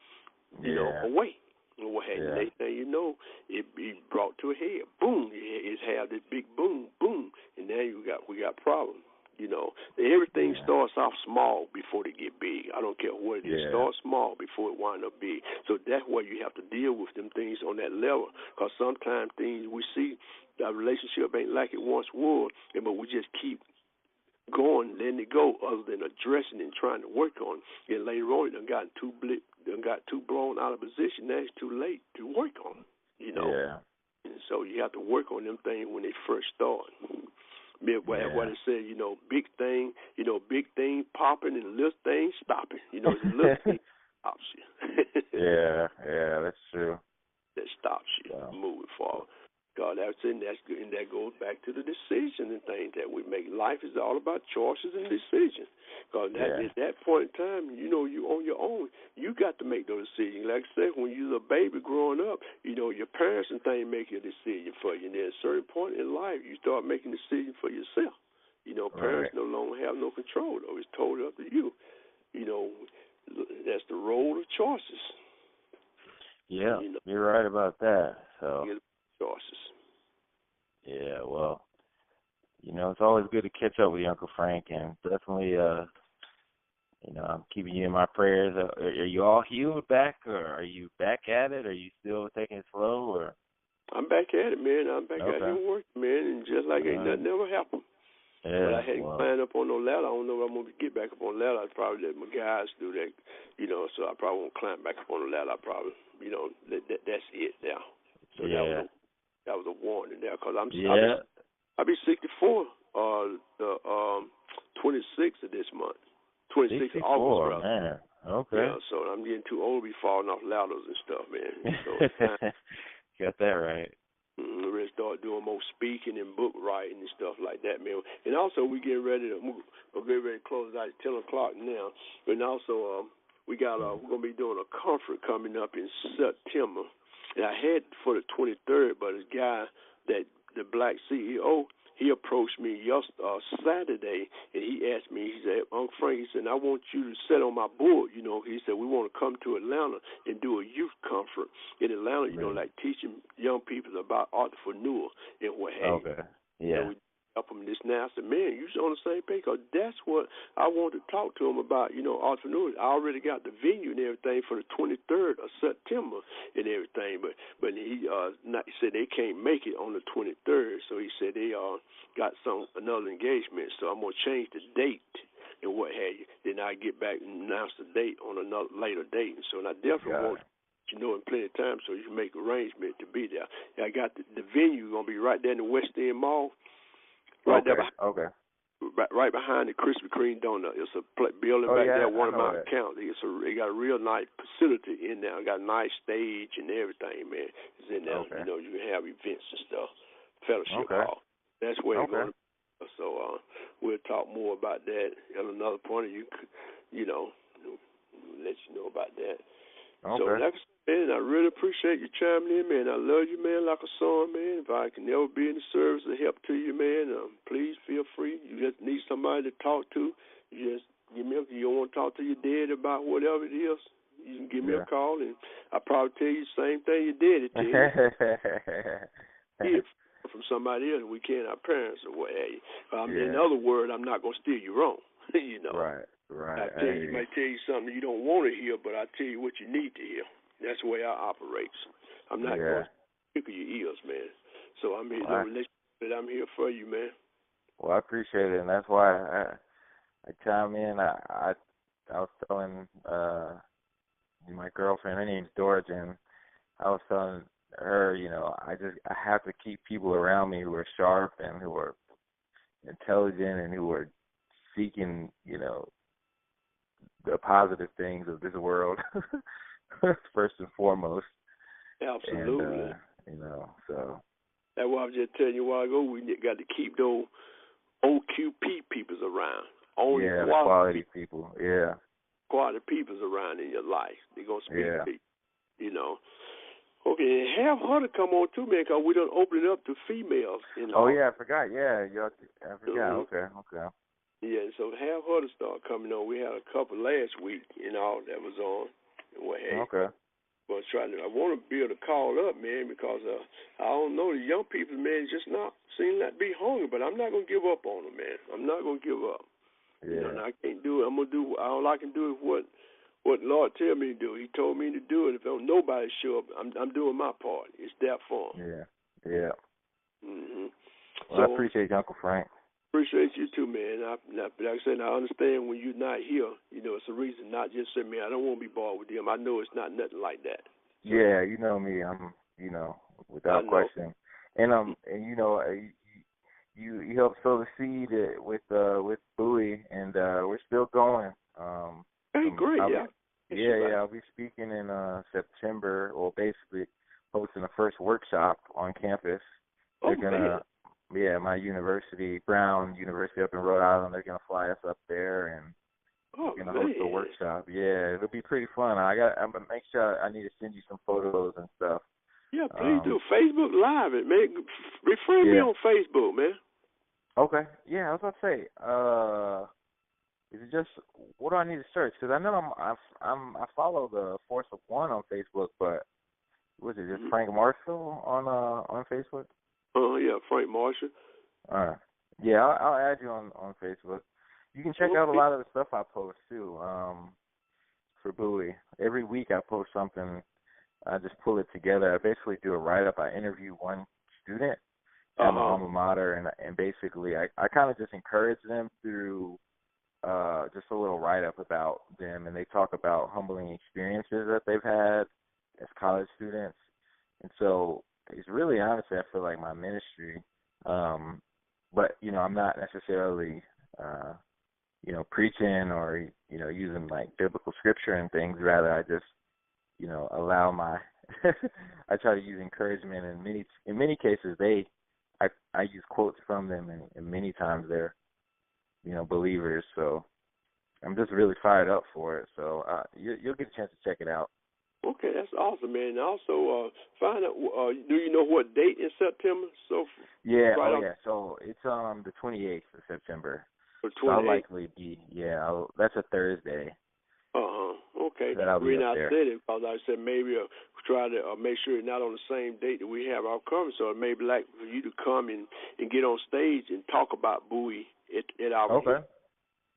A: away. And next thing you know, it be brought to a head. Boom! It have this big boom, boom, and now we got problems. Everything starts off small before they get big. I don't care what it is. Start small before it wind up big. So that's why you have to deal with them things on that level. Because sometimes things we see, our relationship ain't like it once was, but we just keep going, letting it go, other than addressing and trying to work on it. And later on, it got too blown out of position. Now it's too late to work on it, And so you have to work on them things when they first start. What it said, big thing popping and little thing stopping. The little thing stops you.
C: That's true.
A: That stops you moving forward. God, that's good, and that goes back to the decision and things that we make. Life is all about choices and decisions. Because at that point in time, you on your own. You got to make those decisions. Like I said, when you're a baby growing up, your parents and things make a decision for you. And then at a certain point in life, you start making decisions for yourself. Parents no longer have no control, though. It's totally up to you. That's the role of choices.
C: Yeah, you're right about that. So.
A: Choices.
C: Yeah, well, it's always good to catch up with you, Uncle Frank, and definitely, I'm keeping you in my prayers. Are you all healed back, or are you back at it? Are you still taking it slow, or?
A: I'm back at it, man. I'm back out here working, man, and just like ain't nothing ever happened.
C: Yeah,
A: but I hadn't climbed up on no ladder. I don't know if I'm going to get back up on the ladder. I'd probably let my guys do that, so I probably won't climb back up on the ladder. I probably, that's it now. So that was a warning there, because I'll be 64 the 26th of this month. 26th of August, brother.
C: Man. Okay.
A: Yeah, so I'm getting too old to be falling off ladders and stuff, man. So
C: got that right.
A: We're going to start doing more speaking and book writing and stuff like that, man. And also, we're getting ready to close out at 10 o'clock now. And also, we're going to be doing a conference coming up in September. And I had for the 23rd, but this guy, the black CEO, he approached me Saturday, and he asked me, he said, Uncle Frank, he said, I want you to sit on my board. He said, we want to come to Atlanta and do a youth conference in Atlanta, like teaching young people about entrepreneur and what have you.
C: Yeah.
A: Help them this now. I said, man, you're on the same page, because that's what I want to talk to him about, entrepreneurs. I already got the venue and everything for the 23rd of September and everything, but he said they can't make it on the 23rd, so he said they got another engagement, so I'm going to change the date and what have you. Then I get back and announce the date on another later date, and so I definitely want in plenty of time so you can make arrangements to be there. I got the venue going to be right there in the West End Mall. Right there right behind the Krispy Kreme donut. It's a building back there, one of my accounts. They got a real nice facility in there. Got a nice stage and everything, man. It's in there.
C: Okay.
A: You know, you can have events and stuff. Fellowship hall. That's where it's going to be. So we'll talk more about that at another point. You know, let you know about that.
C: Okay.
A: So, like I said, man, I really appreciate you chiming in, man. I love you, man, like a son, man. If I can ever be in the service of help to you, man, please feel free. You just need somebody to talk to. You just give me you don't want to talk to your dad about whatever it is, you can give me a call, and I'll probably tell you the same thing your daddy tell you. From somebody else, we can't, our parents or what have you. In other words, I'm not going to steer you wrong, you know.
C: Right. I
A: might tell you something you don't want to hear, but I tell you what you need to hear. That's the way I operate. I'm not going to tickle your ears, man. So I'm here to let you know that I'm here for you, man.
C: Well, I appreciate it, and that's why I chime in. I was telling my girlfriend, her name's George, and I was telling her, you know, I have to keep people around me who are sharp and who are intelligent and who are seeking, you know, the positive things of this world first and foremost.
A: Absolutely.
C: And, you know, so
A: that's why I was just telling you a while ago, we got to keep those OQP peoples around.
C: The quality people. Yeah.
A: Quality peoples around in your life. They're going to speak to you, you know. Okay, and have her to come on too, man, because we done open it up to females. You know?
C: Oh, yeah, I forgot. Yeah, I forgot.
A: Mm-hmm.
C: Okay.
A: Yeah, so have her to start coming on. We had a couple last week, you know, that was on. And what have you.
C: Okay.
A: But I want to be able to call up, man, because I don't know, the young people, man, just not seem like be hungry. But I'm not gonna give up on them, man. I'm not gonna give up.
C: Yeah.
A: You know, and I can't do it. I'm gonna do all I can do is what Lord tell me to do. He told me to do it. If nobody show up, I'm doing my part. It's that for him.
C: Yeah.
A: Mhm.
C: Well, I appreciate you, Uncle Frank.
A: Appreciate you too, man. Like I said, I understand when you're not here. You know, it's a reason. Not just say, man, I don't want to be bothered with them. I know it's not nothing like that.
C: Yeah, you know me. I'm, you know, without question. And you know, you helped sow the seed with Bowie, and we're still going.
A: Hey, great,
C: I'll be speaking in September, or basically hosting the first workshop on campus. They're gonna. Yeah, my university, Brown University up in Rhode Island, they're going to fly us up there and we're going to host a workshop. Yeah, it'll be pretty fun. I'm going to make sure I need to send you some photos and stuff.
A: Yeah, please do. Facebook Live it, man. Refer me on Facebook, man.
C: Okay. Yeah, I was about to say, is it just, what do I need to search? Because I know I follow the FORCEOF1 on Facebook, but was it just Frank Marshall on Facebook?
A: Yeah, Frank Marshall.
C: All right. Yeah, I'll add you on Facebook. You can check out a lot of the stuff I post, too, for Bowie. Every week I post something. I just pull it together. I basically do a write-up. I interview one student at my alma mater, and basically I kind of just encourage them through just a little write-up about them, and they talk about humbling experiences that they've had as college students. And so it's really, honestly, I feel like my ministry. But, you know, I'm not necessarily, you know, preaching or, you know, using, like, biblical scripture and things. Rather, I just, you know, allow my I try to use encouragement. And in many cases, I use quotes from them, and many times they're, you know, believers. So I'm just really fired up for it. So you'll get a chance to check it out.
A: Okay, that's awesome, man. And also, find out. Do you know what date in September? So
C: So it's the 28th of September.
A: For 28th.
C: So I'll likely be that's a Thursday.
A: Okay.
C: The reason
A: I said it because I said maybe try to make sure it's not on the same date that we have our conference. So it may be like for you to come and get on stage and talk about Bowie at our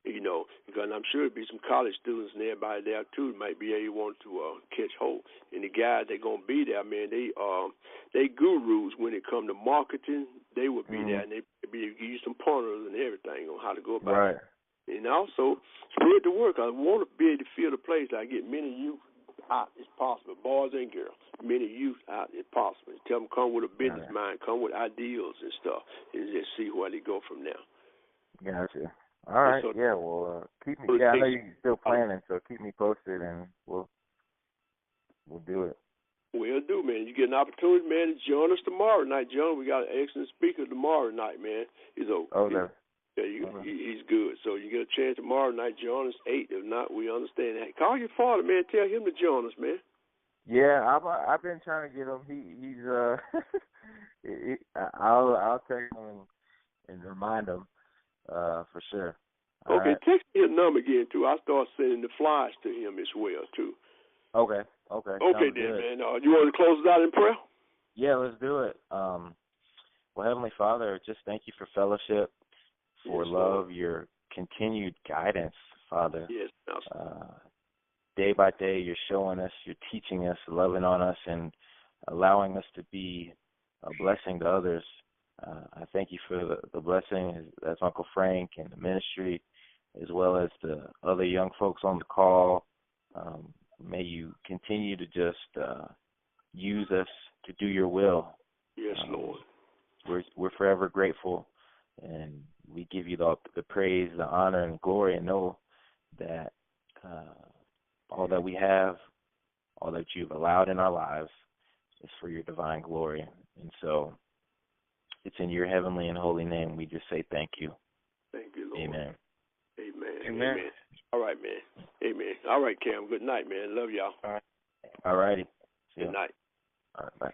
A: you know, because I'm sure there'll be some college students and everybody there too might be able want to catch hold. And the guys that gonna be there, man, they gurus when it come to marketing. They will be there, and they give you some pointers and everything on how to go about it. And also spread the word. I want to be able to feel the place. I get many youth out as possible, boys and girls, many youth out as possible. Tell them come with a business mind, come with ideals and stuff, and just see what money go from there.
C: Gotcha. All right.
A: So,
C: yeah. Well, keep me. Yeah, I know you're still planning, so keep me posted, and we'll do it.
A: Will do, man. You get an opportunity, man, to join us tomorrow night, John. We got an excellent speaker tomorrow night, man. He's good. So you get a chance tomorrow night. Join us 8. If not, we understand that. Call your father, man. Tell him to join us, man.
C: Yeah, I've been trying to get him. I'll text him and remind him for sure. All
A: okay,
C: right.
A: text me his number again too. I'll start sending the flyers to him as well too.
C: Okay.
A: Okay
C: then,
A: man. You want to close us out in prayer?
C: Yeah, let's do it. Well, Heavenly Father, just thank you for fellowship, for love, your continued guidance, Father.
A: Yes.
C: Day by day, you're showing us, you're teaching us, loving on us, and allowing us to be a blessing to others. I thank you for the blessing as Uncle Frank and the ministry, as well as the other young folks on the call. May you continue to just use us to do your will.
A: Yes, Lord.
C: We're forever grateful, and we give you the praise, the honor, and glory, and know that all that we have, all that you've allowed in our lives is for your divine glory. And so it's in your heavenly and holy name we just say thank you.
A: Thank you, Lord.
C: Amen.
A: Amen. All right, man. Amen. All right, Cam. Good night, man. Love y'all.
C: All righty.
A: Good night.
C: All right, bye.